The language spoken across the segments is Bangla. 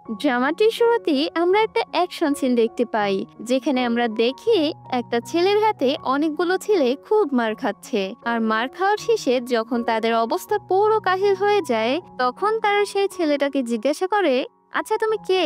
ড্রামাটির শুরুতেই আমরা একটা অ্যাকশন সিন দেখতে পাই, যেখানে আমরা দেখি একটা ছেলের হাতে অনেকগুলো ছেলে খুব মার খাচ্ছে। আর মার খাওয়ার শেষে যখন তাদের অবস্থা পুরো কাহিল হয়ে যায়, তখন তারা সেই ছেলেটাকে জিজ্ঞাসা করে, আচ্ছা তুমি কে,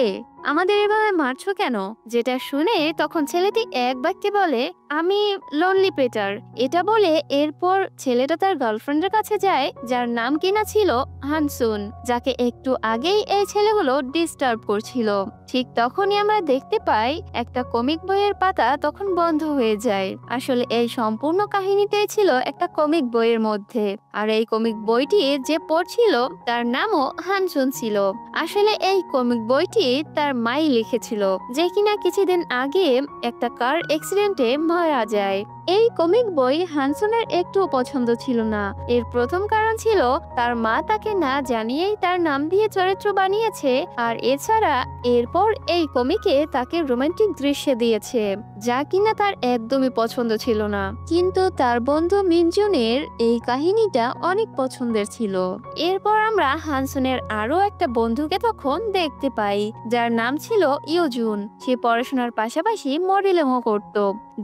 আমাদের এভাবে মারছো কেন? যেটা শুনে তখন ছেলেটি এক বাক্যে বলে, আমি লনলি পেটার। এটা বলে এরপর ছেলেটা তার গার্লফ্রেন্ডের কাছে যায়, যার নাম কিনা ছিল হানসুন, যাকে একটু আগেই এই ছেলেগুলো ডিস্টার্ব করছিল। ঠিক তখনই আমরা দেখতে পাই একটা কমিক বইয়ের পাতা তখন বন্ধ হয়ে যায়। আসলে এই সম্পূর্ণ কাহিনীটাই ছিল একটা কমিক বইয়ের মধ্যে, আর এই কমিক বইটি যে পড়ছিল তার নামও হানসুন ছিল। আসলে এই কমিক বইটি তার মাই লিখেছিল, যে কিনা কিছুদিন আগে একটা কার অ্যাক্সিডেন্টে মারা যায়। এই কমিক বই হানসনের একটু পছন্দ ছিল না। এর প্রথম কারণ ছিল তার মা তাকে না জানিয়েই তার নাম দিয়ে চরিত্র বানিয়েছে, আর এছাড়া এরপর এই কমিকে তাকে রোমান্টিক দৃশ্যে দিয়েছে, যা কিনা তার একদমই পছন্দ ছিল না। কিন্তু তার বন্ধু মিনজুনের এই কাহিনীটা অনেক পছন্দের ছিল। এরপর আমরা হানসনের আরো একটা বন্ধুকে তখন দেখতে পাই, যার নাম ছিল ইয়োজুন। সে পড়াশোনার পাশাপাশি মডেলিংও করত,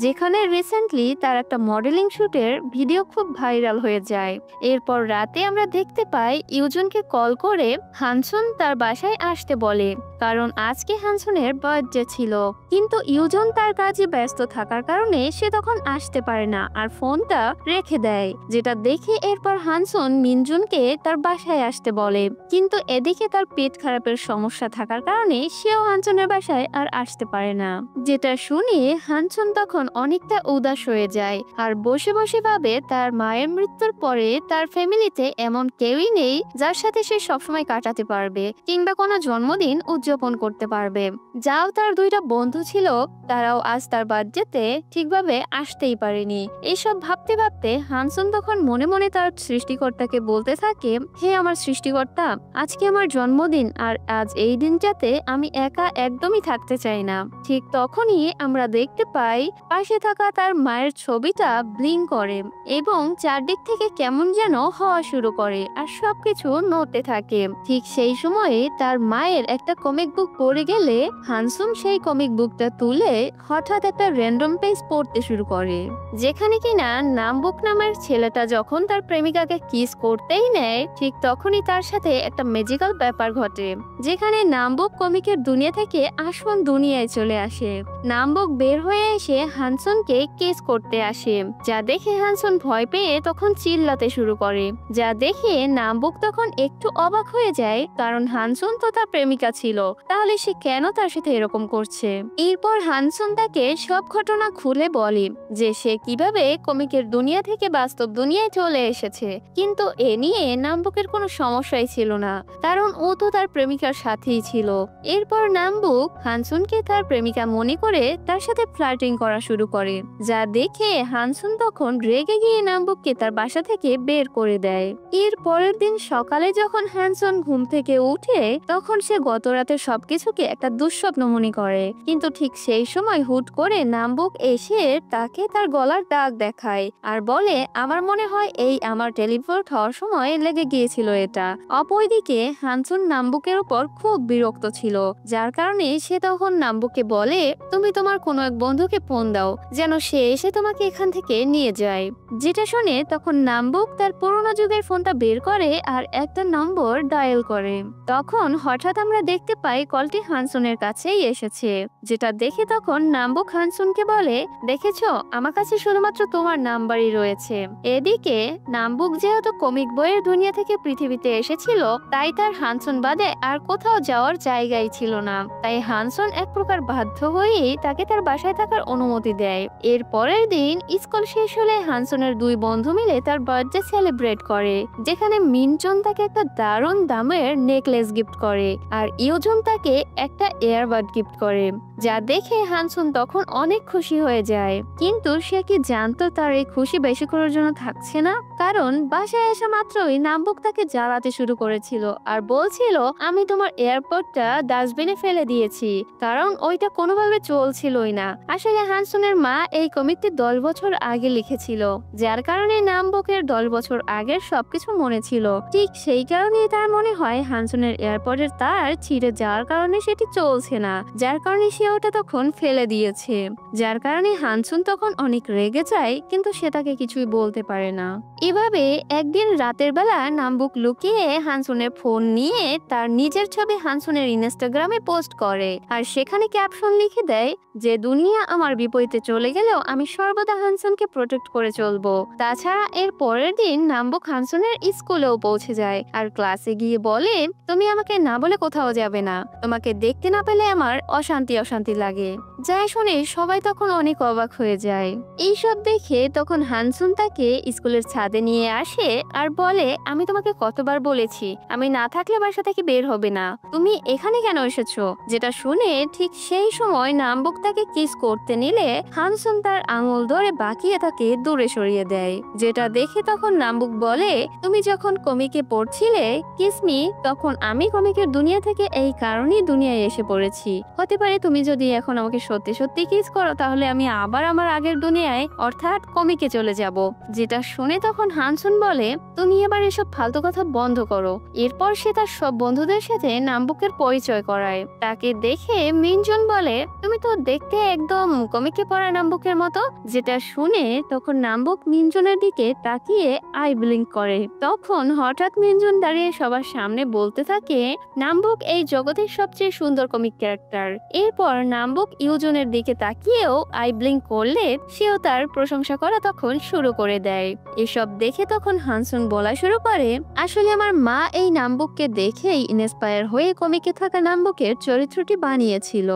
যেখানে রিসেন্টলি তার একটা মডেলিং শুটের ভিডিও খুব ভাইরাল হয়ে যায়। এরপর রাতে আমরা দেখতে পাই ইউজুনকে কল করে হানসুন তার বাসায় আসতে বলে, কারণ আজকে হানসুনের বার্থডে ছিল। কিন্তু ইউজুন তার কাজে ব্যস্ত থাকার কারণে সে তখন আসতে পারে না, আর ফোনটা রেখে দেয়। যেটা দেখে এরপর হানসুন মিনজুনকে তার বাসায় আসতে বলে, কিন্তু এদিকে তার পেট খারাপের সমস্যা থাকার কারণে সেও হানসুনের বাসায় আর আসতে পারে না। যেটা শুনে হানসুন তখন অনেকটা উদাস হয়ে যায়, আর বসে বসে ভাবে তার মায়ের মৃত্যুর পরে তার ফ্যামিলিতে এমন কেউই নেই যার সাথে সে সবসময় কাটাতে পারবে কিংবা কোনো জন্মদিন উদযাপন করতে পারবে। যাও তার দুইটা বন্ধু ছিল, তারাও আজ তার বার্থডেতে ঠিকভাবে আসতেই পারেনি। এইসব ভাবতে ভাবতে হানসুন তখন মনে মনে তার সৃষ্টিকর্তাকে বলতে থাকে, হে আমার সৃষ্টিকর্তা, আজকে আমার জন্মদিন, আর আজ এই দিনটাতে আমি একা একদমই থাকতে চাই না। ঠিক তখনই আমরা দেখতে পাই পাশে থাকা তার মায়ের ছবিটা ব্লিং করে এবং চারদিক থেকে কেমন যেন হওয়া শুরু করে, আর সবকিছু নড়তে থাকে। ঠিক সেই সময়ে তার মায়ের একটা কমিক বুক পড়ে গেলে হানসুন সেই কমিক বুকটা তুলে হঠাৎ একটা র্যান্ডম পেজ পড়তে শুরু করে, যেখানে কিনা নামবুক নামের ছেলেটা যখন তার প্রেমিকাকে কিস করতেই নেয়, ঠিক তখনই তার সাথে একটা ম্যাজিক্যাল ব্যাপার ঘটে, যেখানে নামবুক কমিকের দুনিয়া থেকে আসমান দুনিয়ায় চলে আসে। নামবুক বের হয়ে এসে হানসনকে কিস করতে আসে, যা দেখে হানসন ভয় পেয়ে তখন চিল্লাতে শুরু করে। যা দেখে নামবুক তখন একটু অবাক হয়ে যায়, কারণ হানসন তো তার প্রেমিকা ছিল, তাহলে সে কেন তার সাথে এরকম করছে। এরপর হানসন তাকে সব ঘটনা খুলে বলে যে সে কিভাবে কমিকের দুনিয়া থেকে বাস্তব দুনিয়ায় চলে এসেছে, কিন্তু এ নিয়ে নামবুকের কোনো সমস্যাই ছিল না, কারণ ও তো তার প্রেমিকার সাথেই ছিল। এরপর নামবুক হানসুনকে তার প্রেমিকা মনে করে তার সাথে ফ্লার্টিং করা শুরু করে, যা দেখে হানসুন তখন রেগে গিয়ে নামবুককে তার বাসা থেকে বের করে দেয়। এর পরের দিন সকালে যখন হানসন ঘুম থেকে উঠে, তখন সে গত রাতে সবকিছুকে একটা দুঃস্বপ্ন মনে করে, কিন্তু ঠিক সেই সময় হুট করে নামবুক এসে তাকে তার গলার দাগ দেখায় আর বলে, আমার মনে হয় এই আমার টেলিপোর্ট হওয়ার সময় লেগে গিয়েছিল এটা। অপরদিকে হানসুন নামবুকের উপর খুব বিরক্ত ছিল, যার কারণে সে তখন নামবুককে বলে, তুমি তোমার কোনো এক বন্ধুকে ফোন দাও যেন সে এসে তোমাকে এখান থেকে নিয়ে যায়। যেটা শুনে তখন নামবুক তার পুরোনো যুগের ফোনটা বের করে আর একটা নম্বর ডায়াল করে। তখন হঠাৎ আমরা দেখতে পাই কলটি হানসুনের কাছেই এসেছে, যেটা দেখে তখন নামবুক হানসুনকে বলে, দেখেছো, আমার কাছে শুধুমাত্র তোমার নাম্বারই রয়েছে। এদিকে নামবুক যেহেতু কমিক বইয়ের দুনিয়া থেকে পৃথিবীতে এসেছিল, তাই তার হানসুন বাদে আর কোথাও যাওয়ার জায়গাই ছিল না। তাই হানসুন এক প্রকার বাধ্য হয়েই তাকে তার বাসায় থাকার অনুমতি দেয়। এর পরের দিন স্কুল শেষ হলে হানসুনের দুই বন্ধু মিলে তার বার্থডে সেলিব্রেট করে, যেখানে মিনচন তাকে একটা দারুণ দামের নেকলেস গিফট করে আর ইয়োজুন তাকে একটা এয়ারবাড গিফট করে, যা দেখে হানসুন তখন অনেক খুশি হয়ে যায়। কিন্তু সে কি জানতো তার এই খুশি বেশি করার জন্য থাকছে না, কারণ বাসায় আসা মাত্রই নামবুক তাকে জ্বালাতে শুরু করেছিল আর বলছিল, আমি তোমার এয়ারপডটা ডাস্টবিনে ফেলে দিয়েছি, কারণ ওইটা কোনোভাবে চলছিলই না। আসলে হানসুনের মা এই কমিকটি 10 বছর আগে লিখেছিল, যার কারণে নামবুকের 10 বছর আগের সবকিছু মনে ছিল। ঠিক সেই কারণেই তার মনে হয় হানসনের এয়ারপডের তার ছিঁড়ে যাওয়ার কারণে সেটি চলছে না, যার কারণে সে ওটা তখন ফেলে দিয়েছে। যার কারণে হানসন তখন অনেক রেগে যায়, কিন্তু সে তাকে কিছুই বলতে পারে না। এভাবে একদিন রাতের বেলা নামবুক লুকিয়ে হানসনের ফোন নিয়ে তার নিজের ছবি হানসনের ইনস্টাগ্রামে পোস্ট করে, আর সেখানে ক্যাপশন লিখে দেয় যে দুনিয়া আমার বিপরীতে চলে গেলেও আমি সর্বদা হানসনকে প্রোটেক্ট করে চলবো। তাছাড়া এর পরের দিন নামবুক হানসনের স্কুলেও পৌঁছে যায় আর ক্লাসে গিয়ে বলে, তুমি আমাকে না বলে কোথাও যাবে না, তোমাকে দেখতে না পেলে আমার অশান্তি অশান্তি লাগে। যা শুনে সবাই তখন অনেক অবাক হয়ে যায়। এইসব দেখে তখন হানসন তাকে স্কুলের ছাদে নিয়ে আসে আর বলে, আমি তোমাকে কতবার বলেছি আমি না থাকলে বাসা থেকে বের হবে না, তুমি এখানে কেন এসেছো? যেটা শুনে ঠিক সেই সময় নামবুক তাকে কিস করতে নিলে হানসন তার আঙুল ধরে বাঁকিয়ে তাকে দূরে সরিয়ে দেয়। যেটা দেখে তখন নামবুক বলে, তুমি যখন কমিকে পড়ছিলে কিসমি, তখন আমি কমিকের দুনিয়া থেকে এই কারণেই দুনিয়ায় এসে পড়েছি। হতে পারে তুমি যদি এখন আমাকে সত্যি সত্যি কিস করো তাহলে আমি আবার আমার আগের দুনিয়ায় অর্থাৎ কমিকে চলে যাব। যেটা শুনে তখন হানসন বলে, তুমি এবার এসব ফালতু কথা বন্ধ করো। এরপর সে তার সব বন্ধুদের সাথে নামবুকের পরিচয় করায়। তাকে দেখে মিনজুন বলে, তুমি তো দেখতে একদম কমিকে পড়া নামবুকের মতো। যেটা শুনে তখন নামবুক মিনজুনের দিকে তাকিয়ে আই ব্লিঙ্ক করে। তখন হঠাৎ মিনজুন দাঁড়িয়ে সবার সামনে বলতে থাকে, নামবুক এই জগতের সবচেয়ে সুন্দর কমিক ক্যারেক্টার। এরপর নামবুক ইউজনের দিকে তাকিয়েও আই ব্লিঙ্ক করলে সেও তার প্রশংসা করা তখন শুরু করে দেয়। এসব দেখে তখন হানসন বলা শুরু করে, আসলে আমার মা এই নামবুককে দেখেই ইন্সপায়ার হয়ে কমিকে থাকা নামবুকের চরিত্রটি বানিয়েছিল।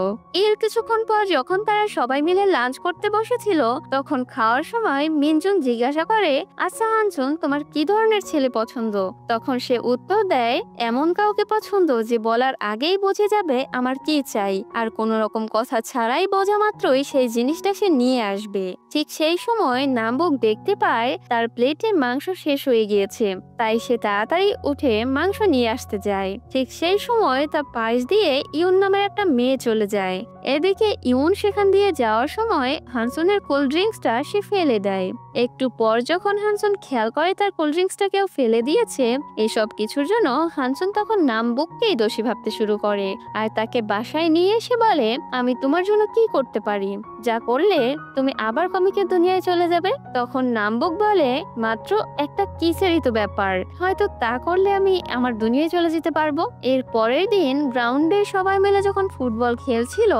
এর কিছুক্ষণ পর যখন তারা সবাই মিলে লাঞ্চ করতে বসেছিল তখন খাওয়ার সময় মিনজুন জিজ্ঞাসা করে, আচ্ছা হানসন, তোমার কি ধরনের ছেলে পছন্দ? তখন সে উত্তর দেয়, এমন কাউকে পছন্দ যে বলার আগেই বুঝে যাবে আমার কি চাই, আর কোনো রকম কথা ছাড়াই বোঝা মাত্রই সেই জিনিসটা সে নিয়ে আসবে। ঠিক সেই সময় নামবুক দেখতে পায় তার প্লেটে মাংস শেষ হয়ে গিয়েছে, তাই সে তাড়াতাড়ি উঠে মাংস নিয়ে আসতে যায়। ঠিক সেই সময় তার পাশ দিয়ে ইউন নামের একটা মেয়ে চলে যায়। এদিকে ইউন সেখান দিয়ে যাওয়ার সময় হানসনের কোল্ড ড্রিঙ্কসটা সে ফেলে দেয়। একটু পর যখন হানসন খেয়াল করে তার কোল্ড ড্রিঙ্কসটাকেও ফেলে দিয়েছে, এসব কিছুর জন্য হানসন তখন নামবুককেই দোষী ভাবতে শুরু করে আর তাকে বাসায় নিয়ে এসে বলে, আমি তোমার জন্য কি করতে পারি যা করলে তুমি আবার কমিকের দুনিয়ায় চলে যাবে? তখন নামবুক বলে, মাত্র একটা কিসেরই তো ব্যাপার, হয়তো তা করলে আমি আমার দুনিয়ায় চলে যেতে পারবো। এর পরের দিন গ্রাউন্ডে সবাই মিলে যখন ফুটবল খেলছিল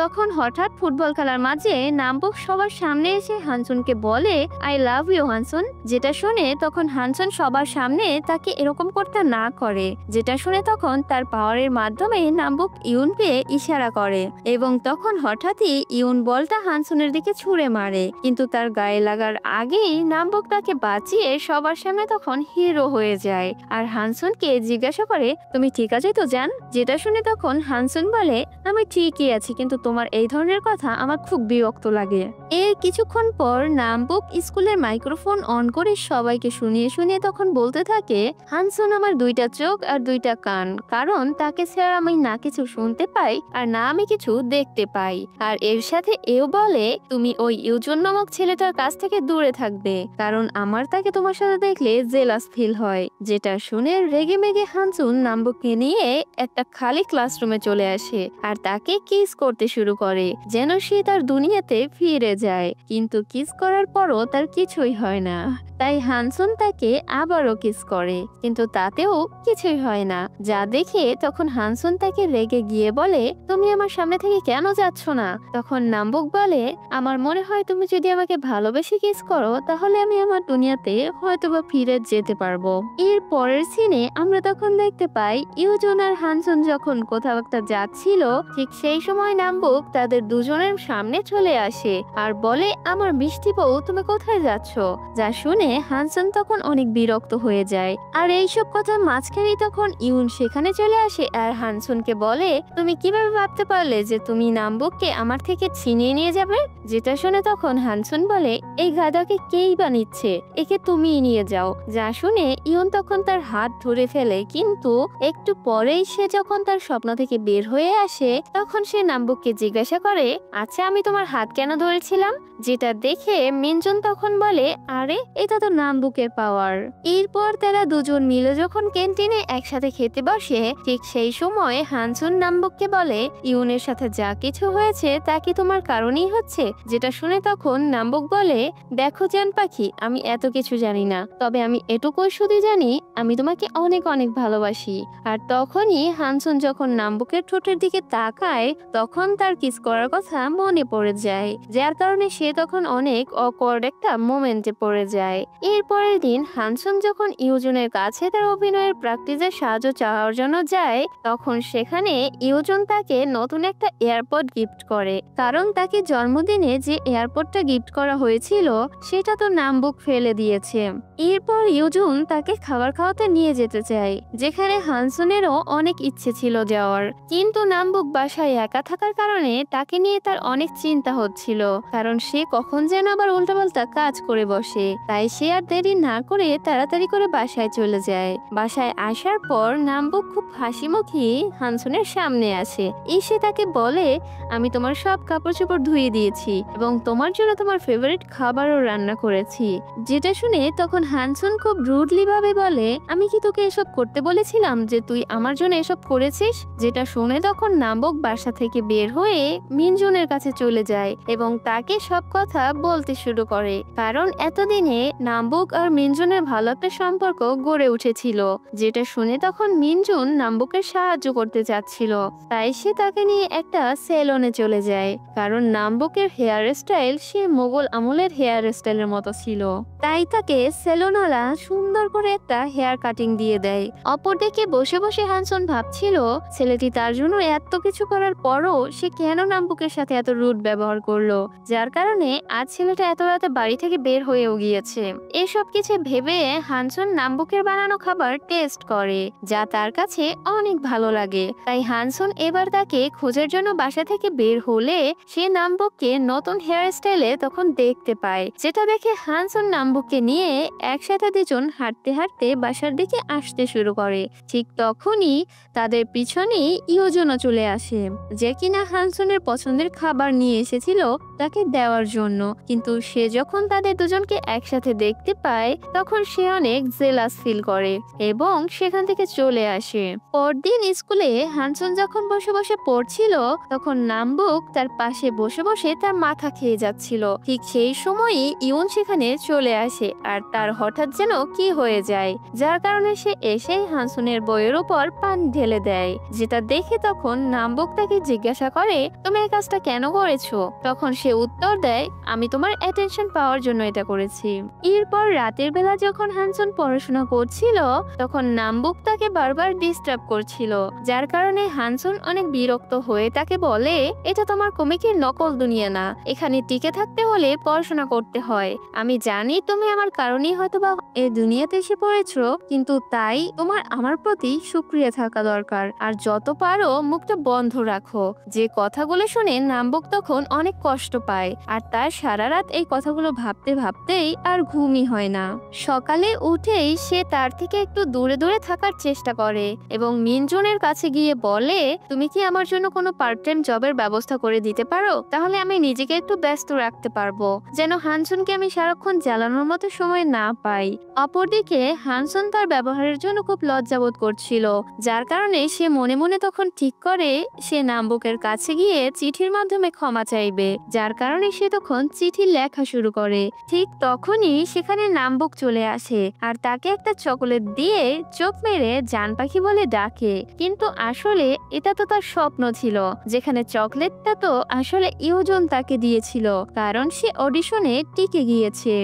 তখন হঠাৎ ফুটবল খেলার মাঝে নামবুক সবার সামনে এসে হানসনকে বলে, আই লাভ ইউ হানসন। যেটা শুনে তখন হানসন সবার সামনে তাকে এরকম করতে না করে। যেটা শুনে তখন তার পাওয়ারের মাধ্যমে নামবুক ইউনকে ইশারা করে এবং তখন হঠাৎই ইউন বলটা হানসনের দিকে ছুঁড়ে মারে, কিন্তু তার গায়ে লাগার আগেই নামবুক তাকে বাঁচিয়ে সবার সামনে তখন হিরো হয়ে যায় আর হানসনকে জিজ্ঞাসা করে, তুমি ঠিক আছে তো জান? যেটা শুনে তখন হানসন বলে, আমি ঠিকই আছি, কিন্তু তোমার এই ধরনের কথা আমার খুব বিরক্ত লাগে। এর কিছুক্ষণ পর নামবুক স্কুলের মাইক্রোফোন অন করে সবাইকে শুনিয়ে শুনিয়ে তখন বলতে থাকে, হানসন আমার দুইটা চোখ আর দুইটা কান, কারণ তাকে ছাড়া আমি না কিছু শুনতে পাই আর না আমি কিছু দেখতে পাই। আর এর সাথে এও বলে, তুমি ওই ইউজন নামক ছেলেটার কাছ থেকে দূরে থাকবে, কারণ আমার তাকে তোমার সাথে দেখলে জেলাস ফিল হয়। যেটা শুনে রেগে মেগে হানসন নামবুককে নিয়ে একটা খালি ক্লাসরুমে চলে আসে আর তাকে কিস করতে শুরু করে যেন সে তার দুনিয়াতে ফিরে যায়, কিন্তু কিস করার পরও তার কিছুই হয় না। তাই হানসন তাকে আবারও কিস করে, কিন্তু তাতেও কিছুই হয় না। যা দেখে তখন হানসন তাকে রেগে গিয়ে বলে, তুমি আমার সামনে থেকে কেন যাচ্ছ না? তখন নামবুক বলে, আমার মনে হয় তুমি যদি আমাকে ভালোবেসে কিস করো তাহলে আমি আমার দুনিয়াতে হয়তোবা ফিরে যেতে পারবো। এর পরের সিনে আমরা তখন দেখতে পাই ইউজন আর হানসন যখন কোথাও একটা যাচ্ছিল ঠিক সেই সময় নামবুক তাদের দুজনের সামনে চলে আসে আর বলে, আমার মিষ্টি বউ তুমি কোথায় যাচ্ছ? যা শুনে হানসন তখন অনেক বিরক্ত হয়ে যায়। আর এইসব কথা মাঝখানেই তখন ইউন সেখানে চলে আসে আর হানসনকে বলে, তুমি কিভাবে ভাবতে পারলে যে তুমি নামবুককে আমার থেকে ছিনিয়ে নিয়ে যাবে? যেটা শুনে তখন হানসন বলে, এই গাধাকে কেই বা নিচ্ছে, একে তুমিই নিয়ে যাও। যা শুনে ইউন তখন তার হাত ধরে ফেলে, কিন্তু একটু পরেই সে যখন তার স্বপ্ন থেকে বের হয়ে আসে তখন সে নামবুককে জিজ্ঞাসা করে, আচ্ছা আমি তোমার হাত কেন ধরেছিলাম? যেটা দেখে মিনজুন তখন বলে, আরে এটা তো নামবুকের পাওয়ার। এরপর তারা দুজন মিলে যখন ক্যান্টিনে একসাথে খেতে বসে, ঠিক সেই সময় হানসুন নামবুককে বলে, ইউনের সাথে যা কিছু হয়েছে তা কি তোমার কারণেই হচ্ছে? যেটা শুনে তখন নামবুক বলে, দেখো জান পাখি, আমি এত কিছু জানি না, তবে আমি এটুকুই শুধু জানি আমি তোমাকে অনেক অনেক ভালোবাসি। আর তখনই হানসুন যখন নামবুকের ঠোঁটের দিকে তাকায়, তখন তার কিস করার কথা মনে পড়ে যায়, যার কারণে সে তখন অনেক অকওয়ার্ড একটা মোমেন্টে পড়ে যায়। এর পরের দিন হানসুন যখন ইউজুনের কাছে তার অভিনয়ের প্র্যাকটিসের সাহায্য চাওয়ার জন্য যায়, তখন সেখানে ইউজুন তাকে নতুন একটা এয়ারপড গিফট করে, কারণ তাকে জন্মদিনে যে এয়ারপডটা গিফট করা হয়েছিল সেটা তো নামবুক ফেলে দিয়েছে। এরপর ইউজুন তাকে খাবার খাওয়াতে নিয়ে যেতে চায়, যেখানে হানসুনেরও অনেক ইচ্ছে ছিল যাওয়ার, কিন্তু নামবুক বাসায় একা থাকার কারণে তাকে নিয়ে তার অনেক চিন্তা হচ্ছিল, কারণ সে কখন যেন আবার উল্টাপাল্টা কাজ করে বসে। তাই সে আর দেরি না করে তাড়াতাড়ি করে বাসায় চলে যায়। বাসায় আসার পর নামবুক খুব হাসিমুখী হানসুনের সামনে আসে, এসে তাকে বলে, আমি তোমার সব কাপড় চোপড় ধুয়ে দিয়েছি এবং তোমার জন্য তোমার ফেভারিট খাবারও রান্না করেছি। যেটা শুনে তখন হানসুন খুব রুডলি ভাবে বলে, আমি কি তোকে এসব করতে বলেছিলাম যে তুই আমার জন্য এসব করেছিস? যেটা শুনে তখন নামবুক বাসা থেকে বের হয়ে মিনজুনের কাছে চলে যায় এবং তাকে সব কথা বলতে শুরু করে, কারণ এতদিনে নামবুক আর মিনজুনের ভালো একটা সম্পর্ক গড়ে উঠেছিল। যেটা শুনে তখন মিনজুন নামবুকের সাহায্য করতে চাচ্ছিল, তাই সে তাকে নিয়ে একটা সেলুনে চলে যায়, কারণ নামবুকের হেয়ার স্টাইল সে মোগল আমলের হেয়ার স্টাইলের মতো ছিল। তাই তাকে সেলুনওয়ালা সুন্দর করে একটা হেয়ার কাটিং দিয়ে দেয়। অপরদিকে বসে বসে হানসন ভাবছিল ছেলেটি তার জন্য এত কিছু করার পরও সে কেন নামবুকের সাথে এত রুড ব্যবহার করলো, যার কারণে আজ ছেলেটা এত রাতে বাড়ি থেকে বের হয়েও গিয়েছে। এসব কিছু ভেবে হানসন নামবুকের বানানো খাবার টেস্ট করে, যা তার কাছে অনেক ভালো লাগে। তাই হানসন এবার তাকে খোঁজার জন্য বাসা থেকে বের হলে সে নামবুককে নতুন হেয়ার স্টাইলে তখন দেখতে পায়, যেটা দেখে হানসন নামবুককে নিয়ে একসাথে দুজন হাঁটতে হাঁটতে বাসার দিকে আসতে শুরু করে। ঠিক তখনই তাদের পিছনে ইয়োজনও চলে আসে, যে কিনা হানসনের পছন্দের খাবার নিয়ে এসেছিল তাকে দেওয়ার জন্য। কিন্তু সে যখন তাদের দুজনকে একসাথে দেখতে পায় তখন সে অনেক জেলাস ফিল করে এবং সেখান থেকে চলে আসে। পরদিন স্কুলে হানসন যখন বসে বসে পড়ছিল তখন নামবুক তার পাশে বসে বসে তার মাথা খেয়ে যাচ্ছিল। ঠিক সেই সময়ই ইউন সেখানে চলে আসে আর তার হঠাৎ যেন কি হয়ে যায়, যার কারণে সে এসেই হানসনের বইয়ের উপর পান ঢেলে দেয়। যেটা দেখে তখন নামবুক তাকে জিজ্ঞাসা করে, তুমি এই কাজটা কেন করেছো? তখন সে উত্তর দেয়, আমি তোমার অ্যাটেনশন পাওয়ার জন্য এটা করেছি। এরপর রাতের বেলা যখন হানসন পড়াশোনা করছিল তখন নামবুক তাকে বারবার ডিস্টার্ব করছিল, যার কারণে হানসন অনেক বিরক্ত হয়ে তাকে বলে, এটা তোমার কমিকের নকল দুনিয়া না, এখানে টিকে থাকতে হলে পড়াশোনা করতে হয়। আমি জানি তুমি আমার কারণেই হয়তোবা এই দুনিয়াতে এসে পড়েছো, কিন্তু তাই তোমার আমার প্রতি শুকরিয়া থাকা দরকার, আর যত পারো মুখটা বন্ধ রাখো। যে কথাগুলো শুনে নামবুক তখন অনেক কষ্ট পায় আর তার সারা রাত এই কথাগুলো ভাবতে ভাবতেই আর ঘুমই হয় না। সকালে উঠেই সে তার থেকে একটু দূরে দূরে থাকার চেষ্টা করে এবং মিনজুনের কাছে গিয়ে বলে, তুমি কি আমার জন্য কোনো পার্ট টাইম জবের ব্যবস্থা করে দিতে পারো? তাহলে আমি নিজেকে একটু ব্যস্ত রাখতে পারবো, যেন হানসনকে আমি সারাক্ষণ জ্বালানোর মতো সময় না পাই। অপরদিকে হানসন তার ব্যবহারের জন্য খুব লজ্জাবোধ করছিল, যার কারণে সে মনে মনে তখন ঠিক করে সে নামবুকের কাছে গিয়ে চিঠির মাধ্যমে ক্ষমা চাইবে, যার কারণে সে তখন চিঠি লেখা শুরু করে। ঠিক তখনই সেখানে নামবুক চলে আসে আর তাকে একটা চকোলেট দিয়ে চোখ মেরে জান পাখি বলে ডাকে, কিন্তু আসলে এটা তো তার স্বপ্ন ছিল, যেখানে চকলেটটা তো আসলে ইউজন তাকে দিয়েছিল, কারণ সে অডিশনে টিকে গিয়েছে।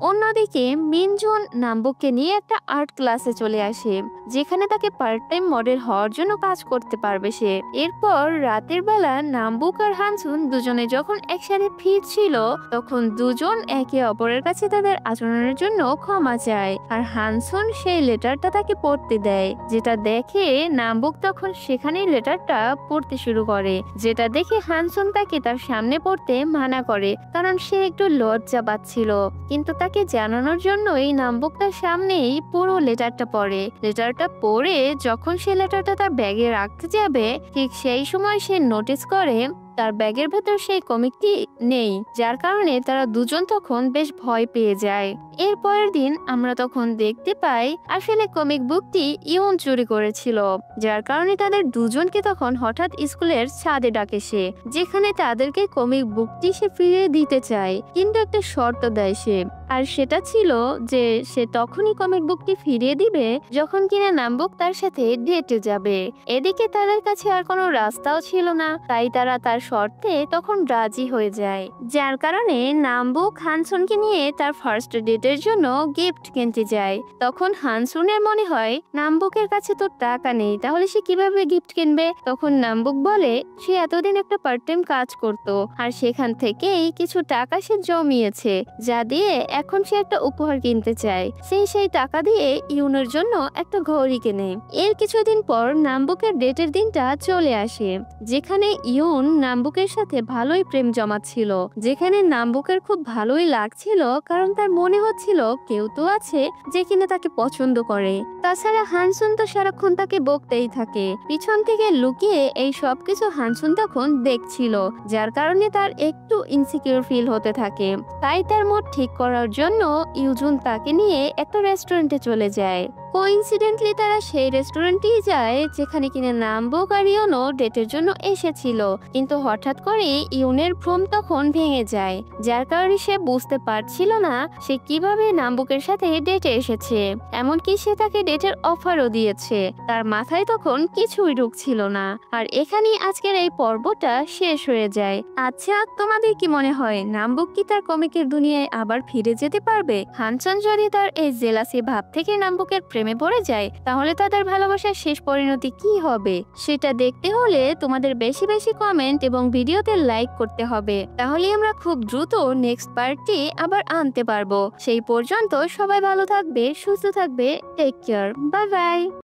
অন্যদিকে মিনজুন নামবুককে নিয়ে একটা আর্ট ক্লাসে চলে আসে, যেখানে তাকে পার্ট টাইম মডেল হওয়ার জন্য কাজ করতে পারবে সে। এরপর রাতের বেলা নামবুক আর হানসুন দুজনে যখন একসাথে ফিরছিল তখন দুজন একে অপরের কাছে তাদের আচরণের জন্য ক্ষমা চায়, আর হানসুন সেই লেটারটা তাকে পড়তে দেয়। যেটা দেখে নামবুক তখন সেখানেই লেটারটা পড়তে শুরু করে, যেটা দেখে হানসুন তাকে তার সামনে পড়তে মানা করে, কারণ সে একটু লজ্জা পাচ্ছিল। কিন্তু তাকে জানানোর জন্যই নামবুক তার সামনেই পুরো লেটারটা পড়ে। লেটারটা পড়ে যখন সে লেটারটা তার ব্যাগে রাখতে যাবে ঠিক সেই সময় সে নোটিস করে তার ব্যাগের ভেতর সেই কমিকটি নেই, যার কারণে তারা দুজন তখন বেশ ভয় পেয়ে যায়। এর পরের দিন আমরা তখন দেখতে পাই আসলে কমিক বুকটি ইয়ন চুরি করেছিল, যার কারণে তাদের দুজনকে তখন হঠাৎ স্কুলের ছাদে ডাকে সে, যেখানে তাদেরকে কমিক বুকটি সে ফিরিয়ে দিতে চায়, কিন্তু একটা শর্ত দেয় সে। আর সেটা ছিল যে সে তখনই কমিক বুকটি ফিরিয়ে দিবে যখন কিনা নামবুক তার সাথে ডেটে যাবে। এদিকে তাদের কাছে আর কোনো রাস্তাও ছিল না, তাই তারা তার শর্তে তখন রাজি হয়ে যায়, যার কারণে নামবুক হানসুনকে নিয়ে তার ফার্স্ট ডেটের জন্য গিফট কিনতে যায়। তখন হানসুনের মনে হয় নামবুকের কাছে তো টাকা নেই, তাহলে সে কিভাবে গিফট কিনবে। তখন নামবুক বলে সে এতদিন একটা পার্ট টাইম কাজ করত, আর সেখান থেকেই কিছু টাকা সে জমিয়েছে, যা দিয়ে এখন সে একটা উপহার কিনতে চায়। সেই টাকা দিয়ে ইউনের জন্য একটা ঘড়ি কেনে। এর কিছুদিন পর নামবুকের ডেটের দিনটা চলে আসে, যেখানে ইউন নামবুকের সাথে ভালোই প্রেম জমাচ্ছিল, যেখানে নামবুকের খুব ভালোই লাগছিল, কারণ তার মনে হচ্ছিল কেউ তো আছে যে কিনা তাকে পছন্দ করে। তাছাড়া হানসুন তো সারাক্ষণ তাকে বকতেই থাকে, পিছন থেকে লুকিয়ে এই সবকিছু হানসুন তখন দেখছিল, যার কারণে তার একটু ইনসিকিউর ফিল হতে থাকে। তাই তার মুড ঠিক করার জন্য ইউজুন তাকে নিয়ে একটা রেস্টুরেন্টে চলে যায়। কোইন্সিডেন্টলি তারা সেই রেস্টুরেন্টেই যায় যেখানে কিনা নামবুক আর ইউনও ডেটের জন্য এসেছিল, কিন্তু হঠাৎ করে ইউনের ভ্রম তখন ভেঙে যায়, যার কারণে সে বুঝতে পারছিল না সে কিভাবে নামবুকের সাথে ডেটে এসেছে, এমনকি সে তাকে ডেটের অফারও দিয়েছে। তার মাথায় তখন কিছুই ঢুকছিল না। আর এখানেই আজকের এই পর্বটা শেষ হয়ে যায়। আচ্ছা, তোমাদের কি মনে হয় নামবুক কি তার কমিকের দুনিয়ায় আবার ফিরে যেতে পারবে? হানসন যদি তার এই জেলাসি ভাব থেকে নামবুকের প্রেমে পড়ে যায়, তাহলে তাদের ভালোবাসার শেষ পরিণতি কি হবে সেটা দেখতে হলে তোমাদের বেশি বেশি কমেন্ট এবং ভিডিওতে লাইক করতে হবে, তাহলে আমরা খুব দ্রুত নেক্সট পার্টটি আবার আনতে পারবো। সেই পর্যন্ত সবাই ভালো থাকবে, সুস্থ থাকবে, টেক কেয়ার, বাই বাই।